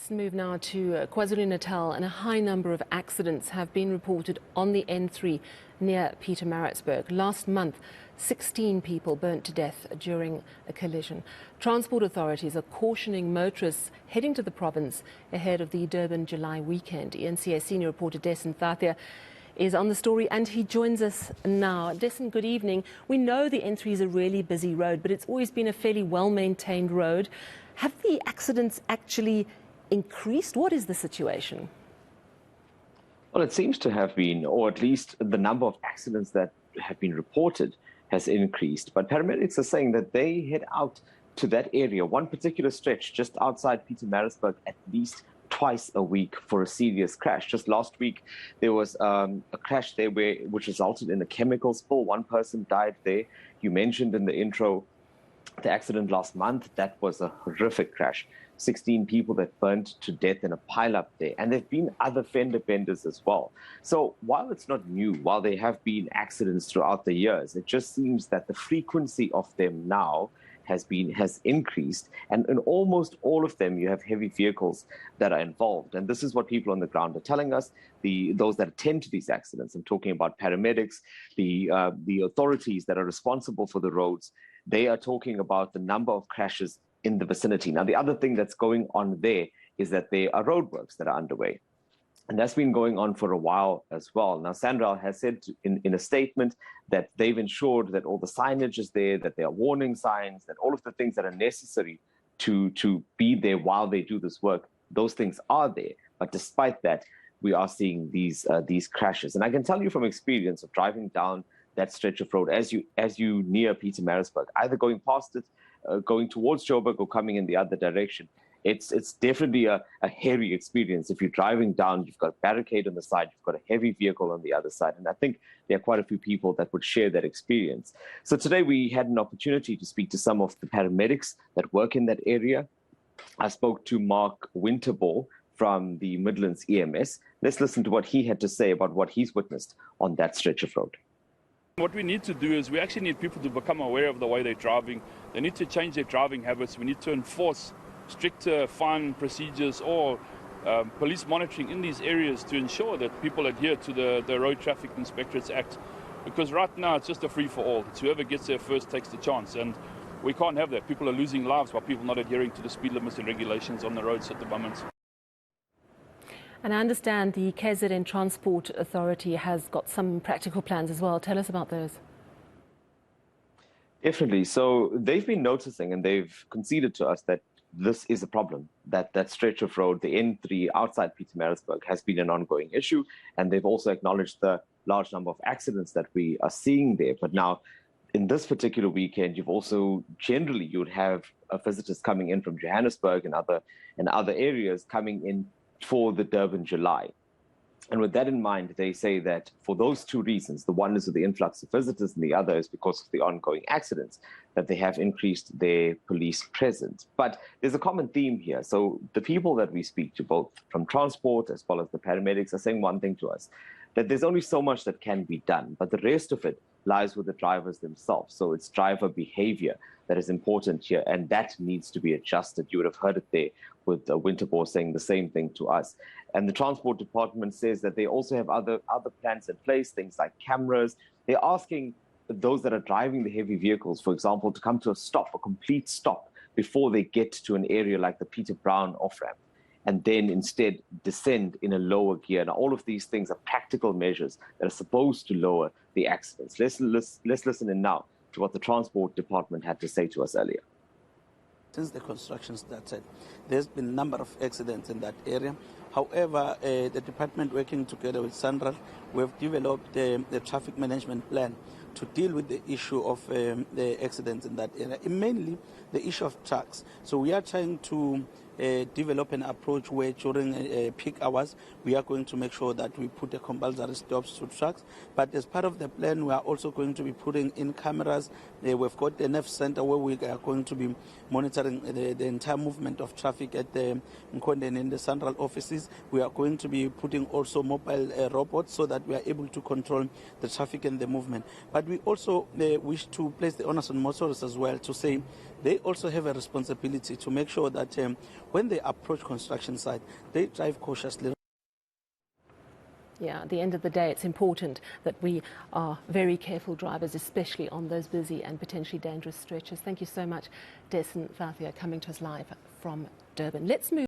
Let's move now to KwaZulu-Natal, and a high number of accidents have been reported on the N3 near Pietermaritzburg. Last month, 16 people burnt to death during a collision. Transport authorities are cautioning motorists heading to the province ahead of the Durban July weekend. eNCA senior reporter Dasen Thathiah is on the story, and he joins us now. Dasen, good evening. We know the N3 is a really busy road, but it's always been a fairly well-maintained road. Have the accidents actually increased? What is the situation? Well, it seems to have been, or at least the number of accidents that have been reported has increased. But paramedics are saying that they head out to that area, one particular stretch just outside Pietermaritzburg, at least twice a week for a serious crash. Just last week, there was a crash there which resulted in a chemical spill. One person died there. You mentioned in the intro the accident last month. That was a horrific crash. 16 people that burnt to death in a pileup there. And there have been other fender benders as well. So while it's not new, while there have been accidents throughout the years, it just seems that the frequency of them now has increased. And in almost all of them, you have heavy vehicles that are involved. And this is what people on the ground are telling us, those that attend to these accidents. I'm talking about paramedics, the authorities that are responsible for the roads. They are talking about the number of crashes in the vicinity. Now, the other thing that's going on there is that there are roadworks that are underway. And that's been going on for a while as well. Now, SANRAL has said in a statement that they've ensured that all the signage is there, that there are warning signs, that all of the things that are necessary to be there while they do this work, those things are there. But despite that, we are seeing these crashes. And I can tell you from experience of driving down that stretch of road as you near Pietermaritzburg, either going past it, going towards Joburg or coming in the other direction. It's definitely a hairy experience. If you're driving down, you've got a barricade on the side, you've got a heavy vehicle on the other side. And I think there are quite a few people that would share that experience. So today we had an opportunity to speak to some of the paramedics that work in that area. I spoke to Mark Winterball from the Midlands EMS. Let's listen to what he had to say about what he's witnessed on that stretch of road. What we need to do is we actually need people to become aware of the way they're driving. They need to change their driving habits. We need to enforce stricter fine procedures or police monitoring in these areas to ensure that people adhere to the Road Traffic Inspectorates Act. Because right now it's just a free-for-all. It's whoever gets there first takes the chance. And we can't have that. People are losing lives while people not adhering to the speed limits and regulations on the roads at the moment. And I understand the KZN Transport Authority has got some practical plans as well. Tell us about those. Definitely. So they've been noticing and they've conceded to us that this is a problem, that stretch of road, the N3 outside Pietermaritzburg, has been an ongoing issue. And they've also acknowledged the large number of accidents that we are seeing there. But now, in this particular weekend, you've also generally you would have visitors coming in from Johannesburg and other areas coming in for the Durban July. And with that in mind, they say that for those two reasons, the one is with the influx of visitors and the other is because of the ongoing accidents, that they have increased their police presence. But there's a common theme here. So the people that we speak to, both from transport as well as the paramedics, are saying one thing to us, that there's only so much that can be done, but the rest of it lies with the drivers themselves. So it's driver behavior that is important here, and that needs to be adjusted. You would have heard it there with Winterball saying the same thing to us. And the Transport Department says that they also have other plans in place, things like cameras. They're asking those that are driving the heavy vehicles, for example, to come to a complete stop, before they get to an area like the Peter Brown off-ramp, and then instead descend in a lower gear. Now, all of these things are practical measures that are supposed to lower the accidents. Let's listen in now to what the Transport Department had to say to us earlier. Since the construction started, there's been a number of accidents in that area. However, the department, working together with SANRAL, we have developed the traffic management plan to deal with the issue of the accidents in that area, and mainly the issue of trucks. So we are trying to develop an approach where during peak hours we are going to make sure that we put a compulsory stops to trucks. But as part of the plan, we are also going to be putting in cameras. We've got the NF center where we are going to be monitoring the entire movement of traffic at the Nkonde and in the central offices. We are going to be putting also mobile robots so that we are able to control the traffic and the movement. But we also wish to place the onus on motorists as well to say they also have a responsibility to make sure that when they approach construction site, they drive cautiously. Yeah, at the end of the day, it's important that we are very careful drivers, especially on those busy and potentially dangerous stretches. Thank you so much, Dasen Thathiah, coming to us live from Durban. Let's move.